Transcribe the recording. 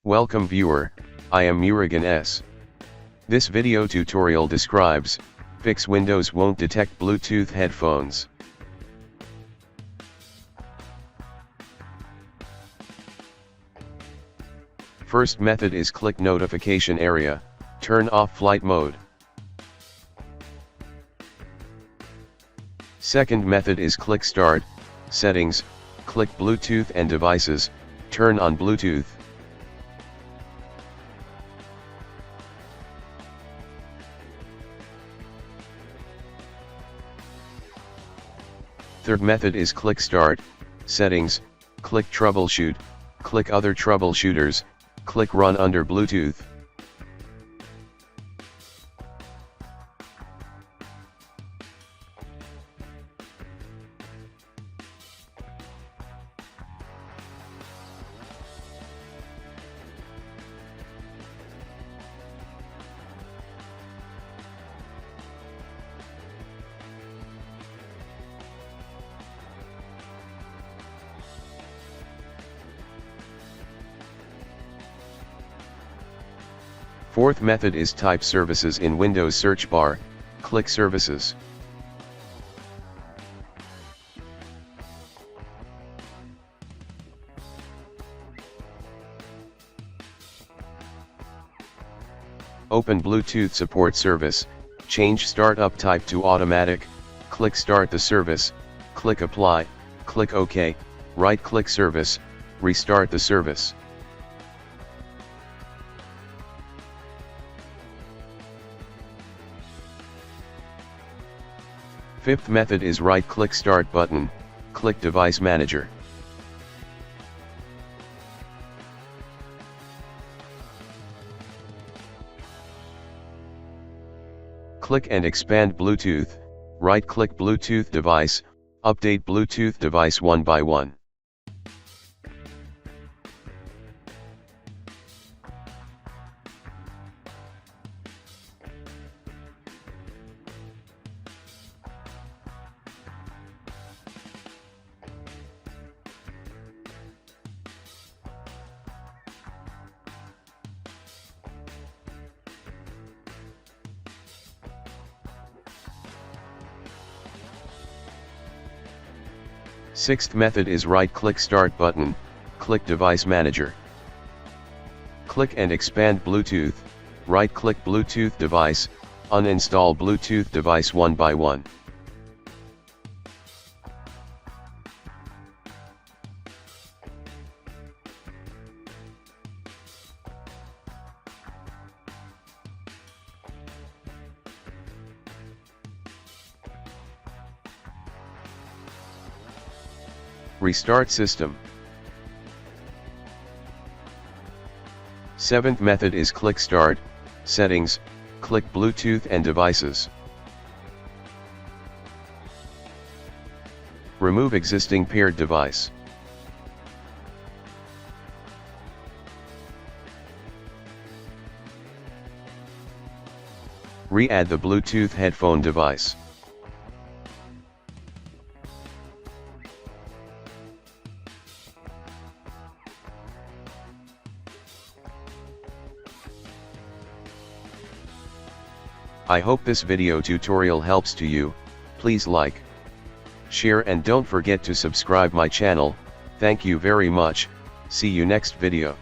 Welcome viewer, I am Murugan S. This video tutorial describes, fix Windows won't detect Bluetooth headphones. First method is click notification area, turn off flight mode. Second method is click start, settings, click Bluetooth and devices, turn on Bluetooth. Third method is click start, settings, click troubleshoot, click other troubleshooters, click run under Bluetooth. Fourth method is type services in Windows search bar, click services. Open Bluetooth support service, change startup type to automatic, click start the service, click apply, click OK, right click service, restart the service. Fifth method is right-click Start button, click Device Manager. Click and expand Bluetooth, right-click Bluetooth device, update Bluetooth device one by one. Sixth method is right-click Start button, click Device Manager. Click and expand Bluetooth, right-click Bluetooth device, uninstall Bluetooth device one by one. Restart system. Seventh method is click start, settings, click Bluetooth and devices. Remove existing paired device. Re-add the Bluetooth headphone device. I hope this video tutorial helps to you. Please like, share and don't forget to subscribe my channel. Thank you very much. See you next video.